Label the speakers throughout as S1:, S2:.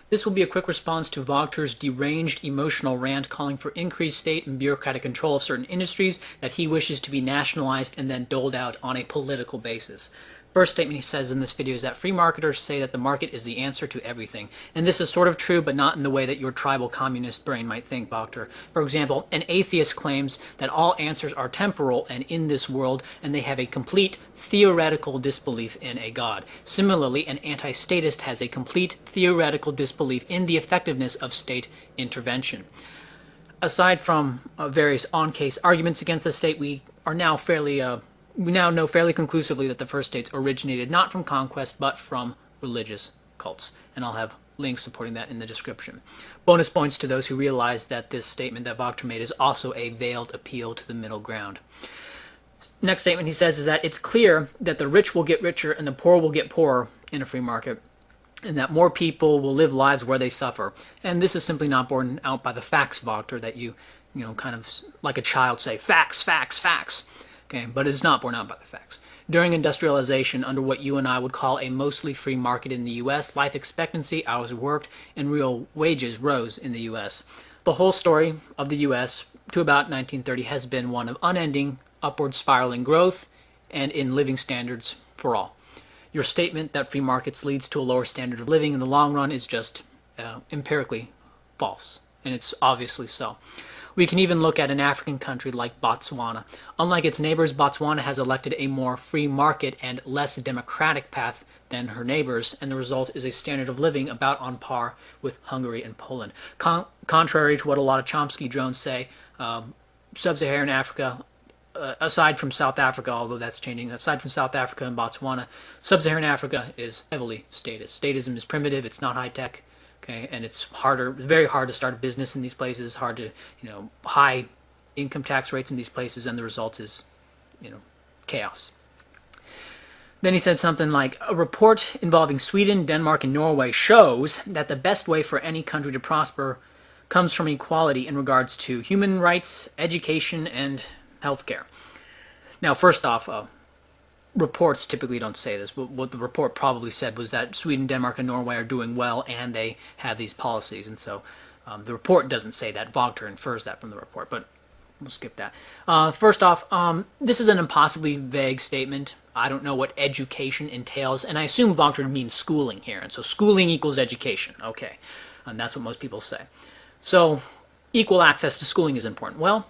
S1: This will be a quick response to Wagner's deranged emotional rant calling for increased state and bureaucratic control of certain industries that he wishes to be nationalized and then doled out on a political basis. First statement he says in this video is that free marketers say that the market is the answer to everything. And this is sort of true, but not in the way that your tribal communist brain might think, Wagner. For example, an atheist claims that all answers are temporal and in this world, and they have a complete theoretical disbelief in a God. Similarly, an anti-statist has a complete theoretical disbelief in the effectiveness of state intervention. Aside from various on-case arguments against the state, we now know fairly conclusively that the first states originated not from conquest, but from religious cults. And I'll have links supporting that in the description. Bonus points to those who realize that this statement that Wagner made is also a veiled appeal to the middle ground. Next statement he says is that it's clear that the rich will get richer and the poor will get poorer in a free market, and that more people will live lives where they suffer. And this is simply not borne out by the facts, Wagner, that you kind of like a child say, facts, facts, facts. Okay, but it's not borne out by the facts. During industrialization, under what you and I would call a mostly free market in the U.S., life expectancy, hours worked, and real wages rose in the U.S. The whole story of the U.S. to about 1930 has been one of unending, upward spiraling growth and in living standards for all. Your statement that free markets leads to a lower standard of living in the long run is just empirically false, and it's obviously so. We can even look at an African country like Botswana. Unlike its neighbors, Botswana has elected a more free market and less democratic path than her neighbors, and the result is a standard of living about on par with Hungary and Poland. Contrary to what a lot of Chomsky drones say, sub-Saharan Africa, aside from South Africa, although that's changing, aside from South Africa and Botswana, sub-Saharan Africa is heavily statist. Statism is primitive, it's not high-tech. Okay, and it's very hard to start a business in these places, hard to, high income tax rates in these places, and the result is, chaos. Then he said something like, a report involving Sweden, Denmark, and Norway shows that the best way for any country to prosper comes from equality in regards to human rights, education, and healthcare. Now, first off, reports typically don't say this, but what the report probably said was that Sweden, Denmark, and Norway are doing well, and they have these policies. And so the report doesn't say that. Wagner infers that from the report, but we'll skip that. First off, this is an impossibly vague statement. I don't know what education entails, and I assume Wagner means schooling here. And so schooling equals education. Okay, and that's what most people say. So equal access to schooling is important. Well,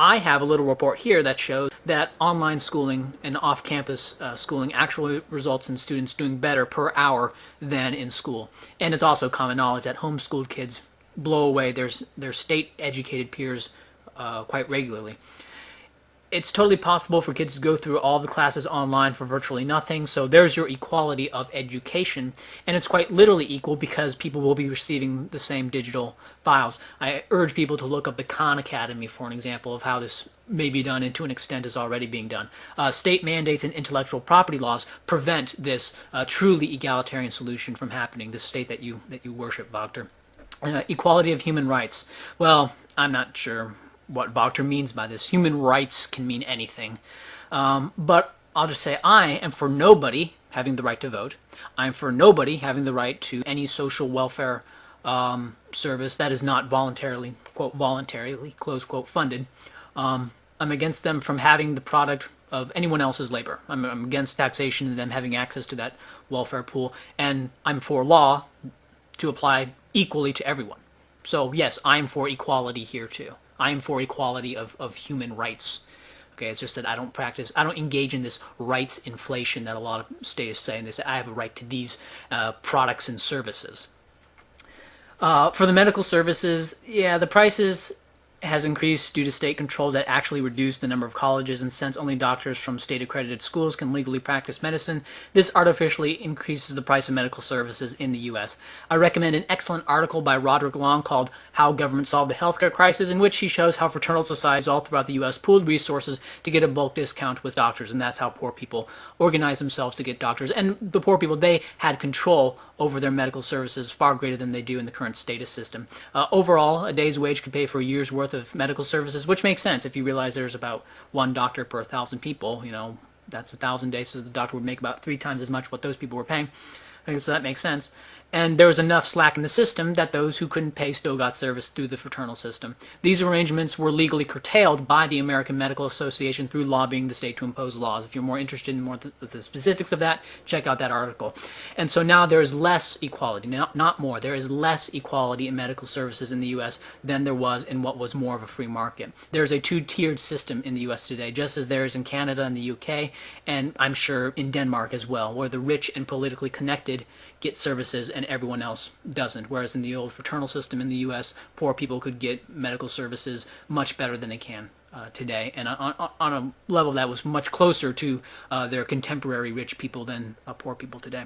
S1: I have a little report here that shows that online schooling and off-campus schooling actually results in students doing better per hour than in school. And it's also common knowledge that homeschooled kids blow away their state-educated peers quite regularly. It's totally possible for kids to go through all the classes online for virtually nothing, so there's your equality of education, and it's quite literally equal because people will be receiving the same digital files. I urge people to look up the Khan Academy for an example of how this may be done, and to an extent is already being done. State mandates and intellectual property laws prevent this truly egalitarian solution from happening, this state that you worship, Wagner. Equality of human rights. Well, I'm not sure what Wagner means by this. Human rights can mean anything. But I'll just say I am for nobody having the right to vote. I'm for nobody having the right to any social welfare service that is not voluntarily, quote, voluntarily, close quote, funded. I'm against them from having the product of anyone else's labor. I'm against taxation and them having access to that welfare pool. And I'm for law to apply equally to everyone. So yes, I'm for equality here too. I'm for equality of human rights. Okay, it's just that I don't engage in this rights inflation that a lot of statists say, and they say I have a right to these products and services. For the medical services, yeah, the prices has increased due to state controls that actually reduce the number of colleges, and since only doctors from state-accredited schools can legally practice medicine, this artificially increases the price of medical services in the U.S. I recommend an excellent article by Roderick Long called How Government Solved the Healthcare Crisis, in which he shows how fraternal societies all throughout the U.S. pooled resources to get a bulk discount with doctors, and that's how poor people organize themselves to get doctors. And the poor people, they had control over their medical services far greater than they do in the current status system. Overall, a day's wage could pay for a year's worth of medical services, which makes sense if you realize there's about one doctor per 1,000 people. That's 1,000 days, so the doctor would make about 3 times as much what those people were paying. So that makes sense. and there was enough slack in the system that those who couldn't pay still got service through the fraternal system. These arrangements were legally curtailed by the American Medical Association through lobbying the state to impose laws. If you're more interested in more the specifics of that, check out that article. And so now there is less equality, not more. There is less equality in medical services in the U.S. than there was in what was more of a free market. There's a two-tiered system in the U.S. today, just as there is in Canada and the U.K., and I'm sure in Denmark as well, where the rich and politically connected get services and everyone else doesn't. Whereas in the old fraternal system in the U.S., poor people could get medical services much better than they can today, and on a level that was much closer to their contemporary rich people than poor people today.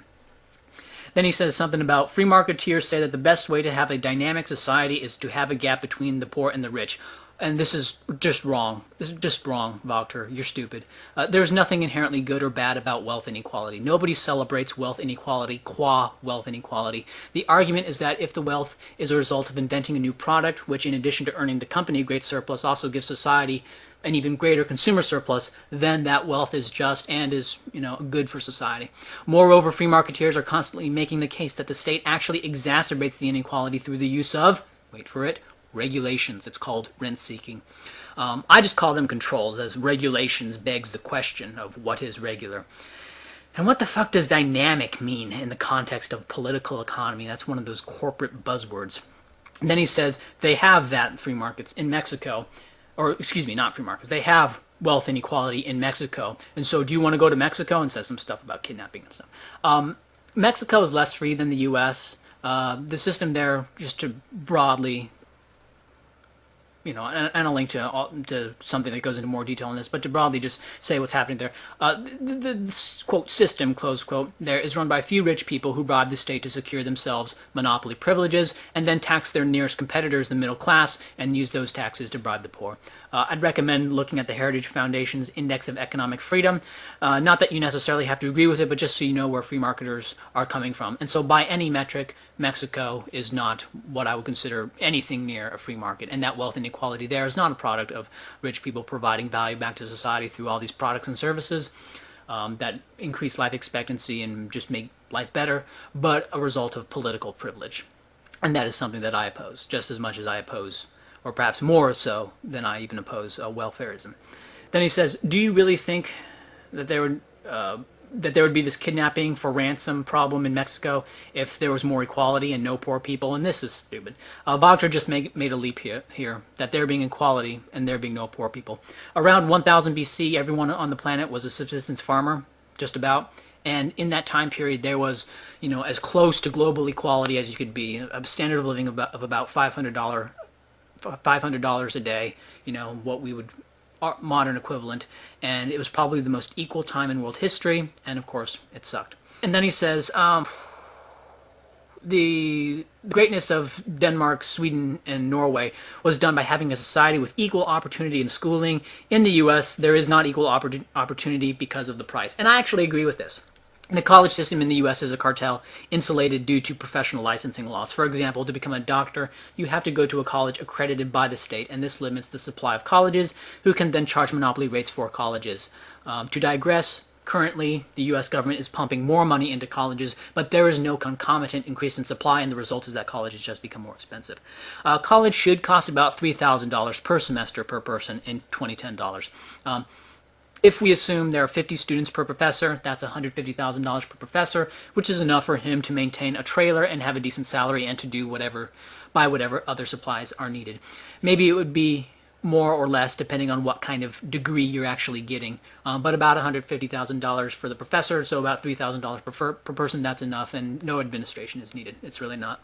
S1: Then he says something about free marketeers say that the best way to have a dynamic society is to have a gap between the poor and the rich. And this is just wrong. This is just wrong, Walter. You're stupid. There's nothing inherently good or bad about wealth inequality. Nobody celebrates wealth inequality qua wealth inequality. The argument is that if the wealth is a result of inventing a new product, which in addition to earning the company a great surplus also gives society an even greater consumer surplus, then that wealth is just and is, good for society. Moreover, free marketeers are constantly making the case that the state actually exacerbates the inequality through the use of, wait for it, regulations. It's called rent-seeking. I just call them controls, as regulations begs the question of what is regular. And what the fuck does dynamic mean in the context of political economy? That's one of those corporate buzzwords. And then he says they have that in free markets in Mexico. Or, excuse me, not free markets. They have wealth inequality in Mexico. And so do you want to go to Mexico? And says some stuff about kidnapping and stuff. Mexico is less free than the U.S. The system there, just to broadly, and I'll link to something that goes into more detail on this, but to broadly just say what's happening there. The quote, system, close quote, there is run by a few rich people who bribe the state to secure themselves monopoly privileges and then tax their nearest competitors, the middle class, and use those taxes to bribe the poor. I'd recommend looking at the Heritage Foundation's Index of Economic Freedom. Not that you necessarily have to agree with it, but just so you know where free marketers are coming from. And so by any metric, Mexico is not what I would consider anything near a free market. And that wealth inequality there is not a product of rich people providing value back to society through all these products and services that increase life expectancy and just make life better, but a result of political privilege. And that is something that I oppose, just as much as I oppose, or perhaps more so than I even oppose, welfarism. Then he says, do you really think that there would be this kidnapping for ransom problem in Mexico if there was more equality and no poor people? And this is stupid. Wagner just made a leap here, that there being equality and there being no poor people. Around 1000 BC, everyone on the planet was a subsistence farmer, just about. And in that time period, there was, as close to global equality as you could be, a standard of living of about $500 a day, what we would modern equivalent, and it was probably the most equal time in world history, and of course it sucked. And then he says the greatness of Denmark, Sweden, and Norway was done by having a society with equal opportunity in schooling. In the U.S., there is not equal opportunity because of the price, and I actually agree with this. The college system in the U.S. is a cartel insulated due to professional licensing laws. For example, to become a doctor, you have to go to a college accredited by the state, and this limits the supply of colleges, who can then charge monopoly rates for colleges. To digress, currently the U.S. government is pumping more money into colleges, but there is no concomitant increase in supply, and the result is that colleges just become more expensive. College should cost about $3,000 per semester per person in 2010 dollars. If we assume there are 50 students per professor, that's $150,000 per professor, which is enough for him to maintain a trailer and have a decent salary and to do buy whatever other supplies are needed. Maybe it would be more or less depending on what kind of degree you're actually getting, but about $150,000 for the professor, so about $3,000 per person, that's enough, and no administration is needed. It's really not.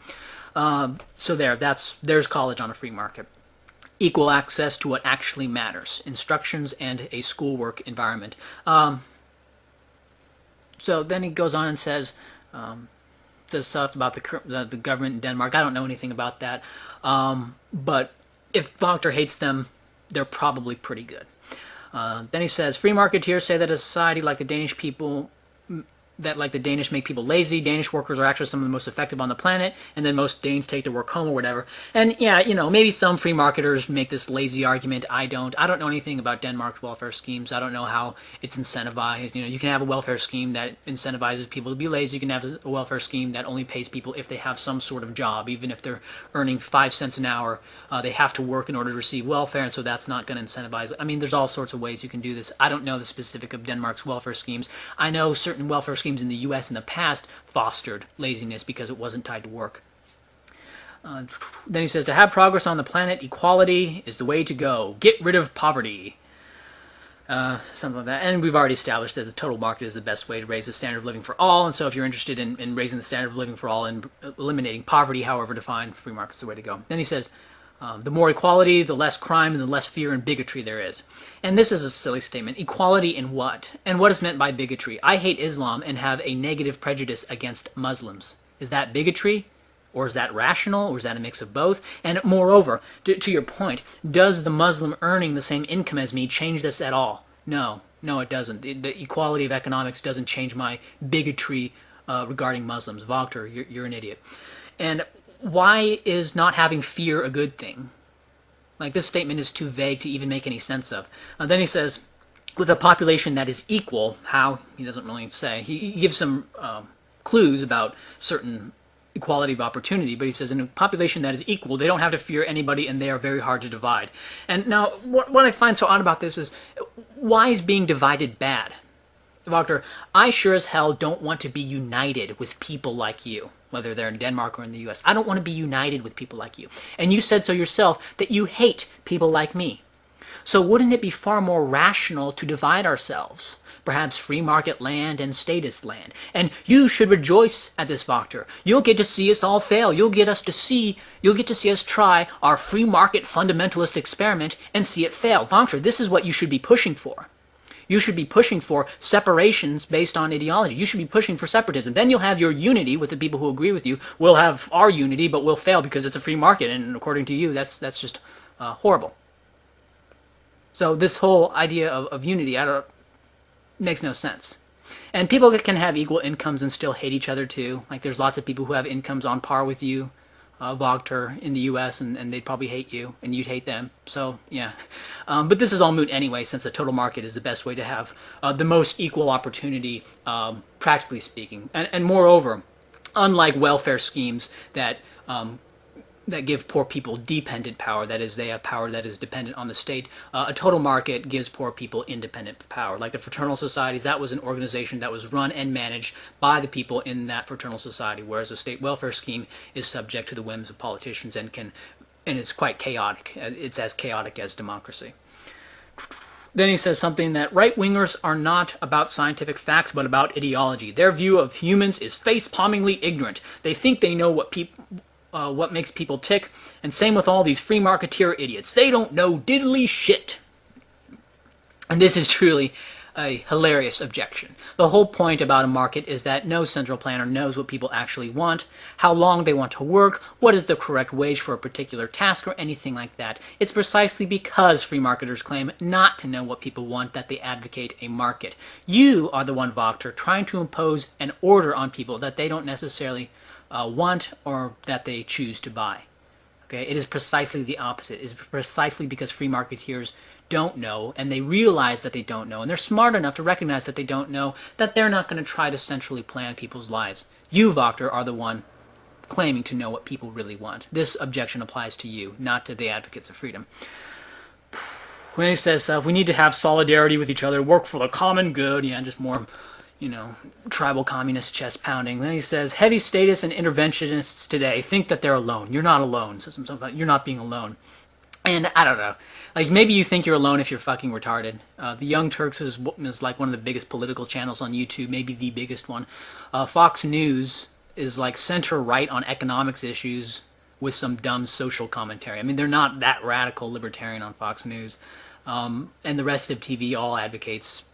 S1: So there's college on a free market. Equal access to what actually matters, instructions and a schoolwork environment. So then he goes on and says stuff about the government in Denmark. I don't know anything about that, but if Wagner hates them, they're probably pretty good. Then he says, free marketeers say that a society like the Danish people that like the Danish make people lazy. Danish workers are actually some of the most effective on the planet, and then most Danes take their work home or whatever. And yeah, maybe some free marketers make this lazy argument. I don't know anything about Denmark's welfare schemes. I don't know how it's incentivized. You can have a welfare scheme that incentivizes people to be lazy. You can have a welfare scheme that only pays people if they have some sort of job, even if they're earning 5 cents an hour. They have to work in order to receive welfare, and so that's not going to incentivize. I mean, there's all sorts of ways you can do this. I don't know the specific of Denmark's welfare schemes. I know certain welfare schemes in the U.S. in the past fostered laziness because it wasn't tied to work. Then he says, to have progress on the planet, equality is the way to go. Get rid of poverty. Something like that. And we've already established that the total market is the best way to raise the standard of living for all. And so if you're interested in raising the standard of living for all and eliminating poverty, however defined, free market's the way to go. Then he says, the more equality, the less crime, and the less fear and bigotry there is. And this is a silly statement. Equality in what? And what is meant by bigotry? I hate Islam and have a negative prejudice against Muslims. Is that bigotry? Or is that rational? Or is that a mix of both? And moreover, to your point, does the Muslim earning the same income as me change this at all? No, it doesn't. The equality of economics doesn't change my bigotry regarding Muslims. Wachter, you're an idiot. And why is not having fear a good thing? Like, this statement is too vague to even make any sense of. Then he says, with a population that is equal, how? He doesn't really say. He gives some clues about certain equality of opportunity, but he says in a population that is equal, they don't have to fear anybody, and they are very hard to divide. And now, what I find so odd about this is, why is being divided bad? Wachter, I sure as hell don't want to be united with people like you, whether they're in Denmark or in the U.S. I don't want to be united with people like you. And you said so yourself that you hate people like me. So wouldn't it be far more rational to divide ourselves? Perhaps free market land and statist land. And you should rejoice at this, Wachter. You'll get to see us all fail. You'll get to see us try our free market fundamentalist experiment and see it fail. Wachter, this is what you should be pushing for. You should be pushing for separations based on ideology. You should be pushing for separatism. Then you'll have your unity with the people who agree with you. We'll have our unity, but we'll fail because it's a free market, and according to you, that's just horrible. So this whole idea of unity makes no sense. And people can have equal incomes and still hate each other too. Like, there's lots of people who have incomes on par with you, Wachter, in the U.S., and they'd probably hate you, and you'd hate them. So, yeah. But this is all moot anyway, since the total market is the best way to have the most equal opportunity, practically speaking. And moreover, unlike welfare schemes that give poor people dependent power, that is, they have power that is dependent on the state, a total market gives poor people independent power. Like the fraternal societies, that was an organization that was run and managed by the people in that fraternal society, whereas a state welfare scheme is subject to the whims of politicians and is quite chaotic. It's as chaotic as democracy. Then he says something that right-wingers are not about scientific facts, but about ideology. Their view of humans is face-palmingly ignorant. They think they know what makes people tick, and same with all these free marketeer idiots. They don't know diddly shit. And this is truly a hilarious objection. The whole point about a market is that no central planner knows what people actually want, how long they want to work, what is the correct wage for a particular task, or anything like that. It's precisely because free marketers claim not to know what people want that they advocate a market. You are the one, Wachter, trying to impose an order on people that they don't necessarily want or that they choose to buy. Okay, it is precisely the opposite. It is precisely because free marketeers don't know, and they realize that they don't know, and they're smart enough to recognize that they don't know, that they're not going to try to centrally plan people's lives. You, Wachter, are the one claiming to know what people really want. This objection applies to you, not to the advocates of freedom. When he says we need to have solidarity with each other, work for the common good, yeah, just more tribal communist chest pounding. Then he says, heavy statists and interventionists today think that they're alone. You're not alone. Says something about you're not being alone. And I don't know. Like, maybe you think you're alone if you're fucking retarded. The Young Turks is like one of the biggest political channels on YouTube, maybe the biggest one. Fox News is like center-right on economics issues with some dumb social commentary. I mean, they're not that radical libertarian on Fox News. And the rest of TV all advocates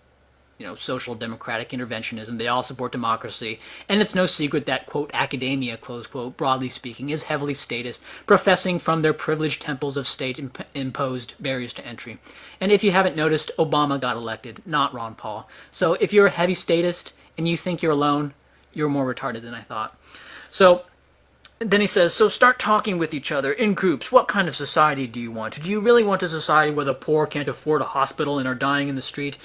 S1: social democratic interventionism. They all support democracy. And it's no secret that, quote, academia, close quote, broadly speaking, is heavily statist, professing from their privileged temples of state-imposed barriers to entry. And if you haven't noticed, Obama got elected, not Ron Paul. So if you're a heavy statist and you think you're alone, you're more retarded than I thought. So then he says, so start talking with each other in groups. What kind of society do you want? Do you really want a society where the poor can't afford a hospital and are dying in the street?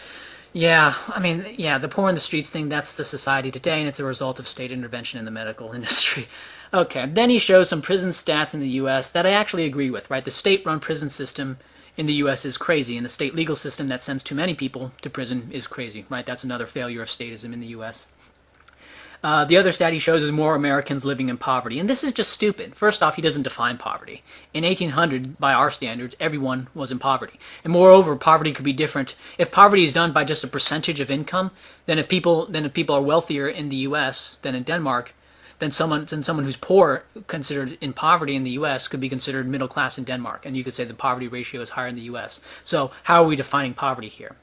S1: Yeah, I mean, yeah, the poor in the streets thing, that's the society today, and it's a result of state intervention in the medical industry. Okay, then he shows some prison stats in the U.S. that I actually agree with, right? The state-run prison system in the U.S. is crazy, and the state legal system that sends too many people to prison is crazy, right? That's another failure of statism in the U.S. The other stat he shows is more Americans living in poverty, and this is just stupid. First off, he doesn't define poverty. In 1800, by our standards, everyone was in poverty. And moreover, poverty could be different. If poverty is done by just a percentage of income, then if people are wealthier in the U.S. than in Denmark, then someone who's poor, considered in poverty in the U.S., could be considered middle class in Denmark, and you could say the poverty ratio is higher in the U.S. So how are we defining poverty here?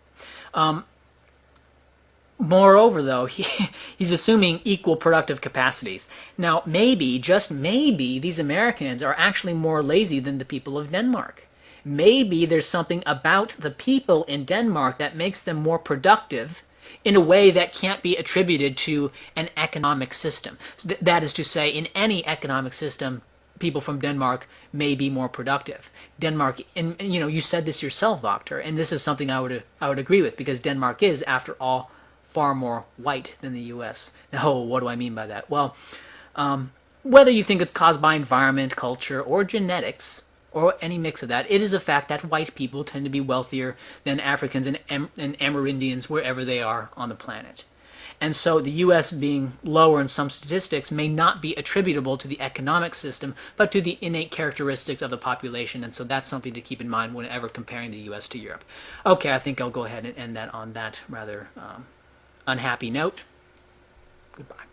S1: Moreover, though, he's assuming equal productive capacities. Now, maybe, just maybe, these Americans are actually more lazy than the people of Denmark. Maybe there's something about the people in Denmark that makes them more productive in a way that can't be attributed to an economic system. So that is to say, in any economic system, people from Denmark may be more productive. Denmark, and you know, you said this yourself, Wachter, and this is something I would agree with, because Denmark is, after all, far more white than the U.S. Now, what do I mean by that? Well, whether you think it's caused by environment, culture, or genetics, or any mix of that, it is a fact that white people tend to be wealthier than Africans and Amerindians wherever they are on the planet. And so the U.S. being lower in some statistics may not be attributable to the economic system, but to the innate characteristics of the population. And so that's something to keep in mind whenever comparing the U.S. to Europe. Okay, I think I'll go ahead and end that on that rather unhappy note. Goodbye.